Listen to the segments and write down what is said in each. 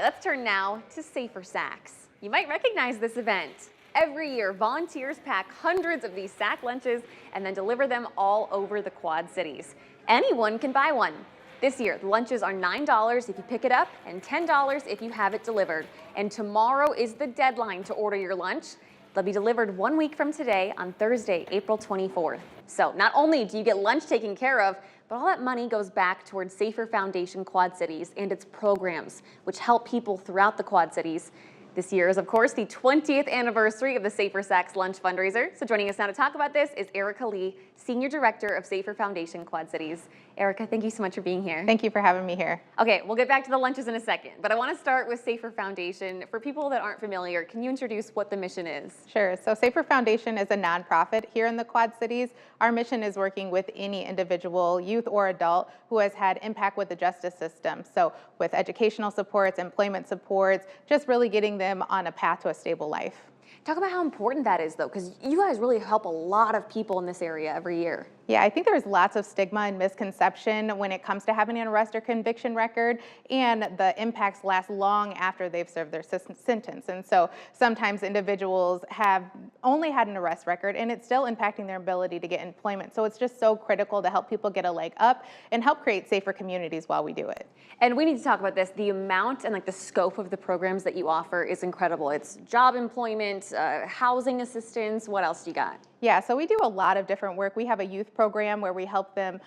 Let's turn now to Safer Sacks. You might recognize this event. Every year, volunteers pack hundreds of these sack lunches and then deliver them all over the Quad Cities. Anyone can buy one. This year, the lunches are $9 if you pick it up and $10 if you have it delivered. And tomorrow is the deadline to order your lunch. They'll be delivered 1 week from today on Thursday, April 24th. So not only do you get lunch taken care of, but all that money goes back towards Safer Foundation Quad Cities and its programs, which help people throughout the Quad Cities. This year is, of course, the 20th anniversary of the Safer Sacks Lunch fundraiser. So joining us now to talk about this is Erica Lee, Senior Director of Safer Foundation Quad Cities. Erica, thank you so much for being here. Thank you for having me here. Okay, we'll get back to the lunches in a second, but I want to start with Safer Foundation. For people that aren't familiar, can you introduce what the mission is? Sure. So Safer Foundation is a nonprofit here in the Quad Cities. Our mission is working with any individual, youth or adult, who has had impact with the justice system. So with educational supports, employment supports, just really getting them on a path to a stable life. Talk about how important that is, though, because you guys really help a lot of people in this area every year. Yeah, I think there's lots of stigma and misconception when it comes to having an arrest or conviction record, and the impacts last long after they've served their sentence. And so sometimes individuals have only had an arrest record and it's still impacting their ability to get employment. So it's just so critical to help people get a leg up and help create safer communities while we do it. And we need to talk about this. The amount and the scope of the programs that you offer is incredible. It's job employment, housing assistance. What else do you got? Yeah, so we do a lot of different work. We have a youth program where we help them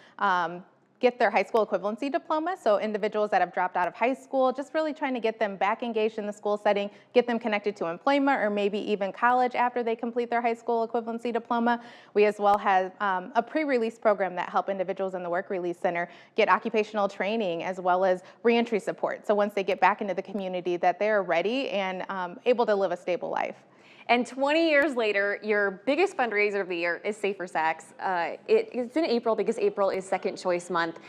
get their high school equivalency diploma. So individuals that have dropped out of high school, just really trying to get them back engaged in the school setting, get them connected to employment or maybe even college after they complete their high school equivalency diploma. We as well have a pre-release program that help individuals in the Work Release Center get occupational training as well as reentry support. So once they get back into the community that they're ready and able to live a stable life. And 20 years later, your biggest fundraiser of the year is Safer Sacks. It's in April because April is Second Choice Month.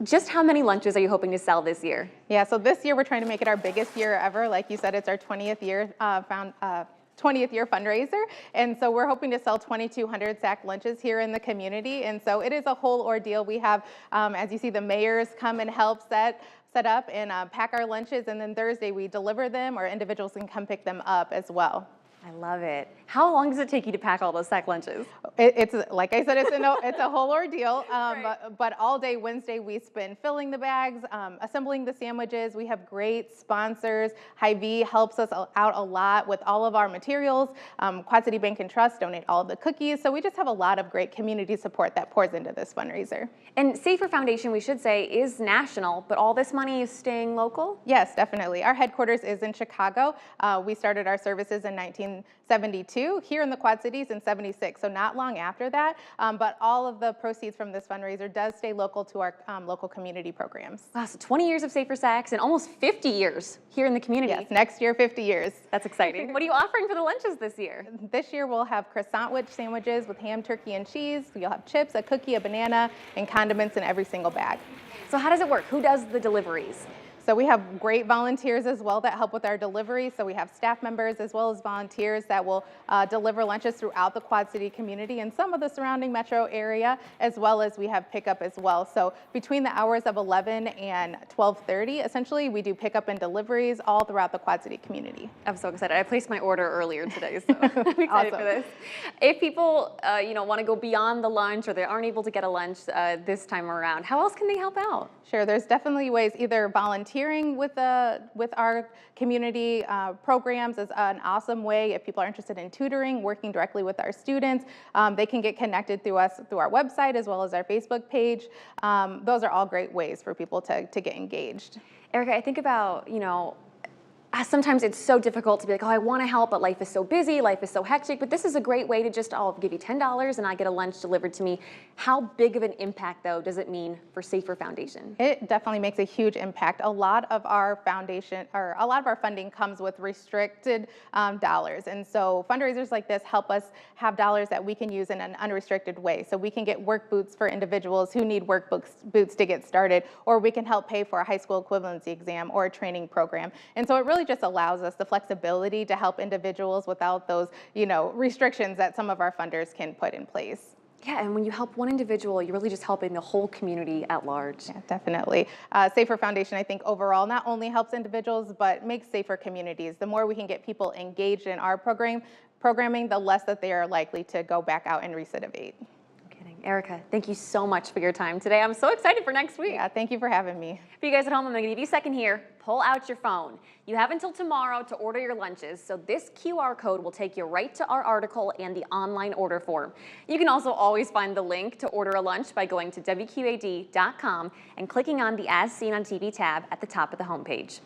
Just how many lunches are you hoping to sell this year? Yeah, so this year we're trying to make it our biggest year ever. Like you said, it's our 20th year 20th year fundraiser. And so we're hoping to sell 2,200 sack lunches here in the community. And so it is a whole ordeal. We have, as you see, the mayors come and help set up and pack our lunches. And then Thursday we deliver them, or individuals can come pick them up as well. I love it. How long does it take you to pack all those sack lunches? It's like I said, it's a whole ordeal. Right. But all day Wednesday we spend filling the bags, assembling the sandwiches. We have great sponsors. Hy-Vee helps us out a lot with all of our materials. Quad City Bank and Trust donate all of the cookies. So we just have a lot of great community support that pours into this fundraiser. And Safer Foundation, we should say, is national, but all this money is staying local? Yes, definitely. Our headquarters is in Chicago. We started our services in 1972, here in the Quad Cities in 76, so not long after that. But all of the proceeds from this fundraiser does stay local to our local community programs. Wow, so 20 years of Safer Sacks and almost 50 years here in the community. Yes, next year, 50 years. That's exciting. What are you offering for the lunches this year? This year we'll have croissant wedge sandwiches with ham, turkey, and cheese. You'll have chips, a cookie, a banana, and condiments in every single bag. So how does it work? Who does the deliveries? So we have great volunteers as well that help with our delivery. So we have staff members as well as volunteers that will deliver lunches throughout the Quad City community and some of the surrounding metro area, as well as we have pickup as well. So between the hours of 11 and 12:30, essentially, we do pickup and deliveries all throughout the Quad City community. I'm so excited. I placed my order earlier today, so I'm excited Awesome. for this. If people want to go beyond the lunch or they aren't able to get a lunch this time around, how else can they help out? Sure, there's definitely ways. Either volunteering with our community programs is an awesome way. If people are interested in tutoring, working directly with our students, they can get connected through us through our website as well as our Facebook page. Those are all great ways for people to get engaged. Erica, I think about, sometimes it's so difficult to be like, oh, I want to help, but life is so busy, life is so hectic. But this is a great way to just, I'll give you $10 and I get a lunch delivered to me. How big of an impact, though, does it mean for Safer Foundation? It definitely makes a huge impact. A lot of our foundation, or a lot of our funding comes with restricted dollars. And so fundraisers like this help us have dollars that we can use in an unrestricted way. So we can get work boots for individuals who need work boots to get started, or we can help pay for a high school equivalency exam or a training program. And so it really just allows us the flexibility to help individuals without those, restrictions that some of our funders can put in place. Yeah, and when you help one individual, you're really just helping the whole community at large. Yeah, definitely. Safer Foundation, I think overall not only helps individuals, but makes safer communities. The more we can get people engaged in our programming, the less that they are likely to go back out and recidivate. Kidding. Erica, thank you so much for your time today. I'm so excited for next week. Yeah, thank you for having me. For you guys at home, I'm going to give you a second here. Pull out your phone. You have until tomorrow to order your lunches, so this QR code will take you right to our article and the online order form. You can also always find the link to order a lunch by going to WQAD.com and clicking on the As Seen on TV tab at the top of the homepage.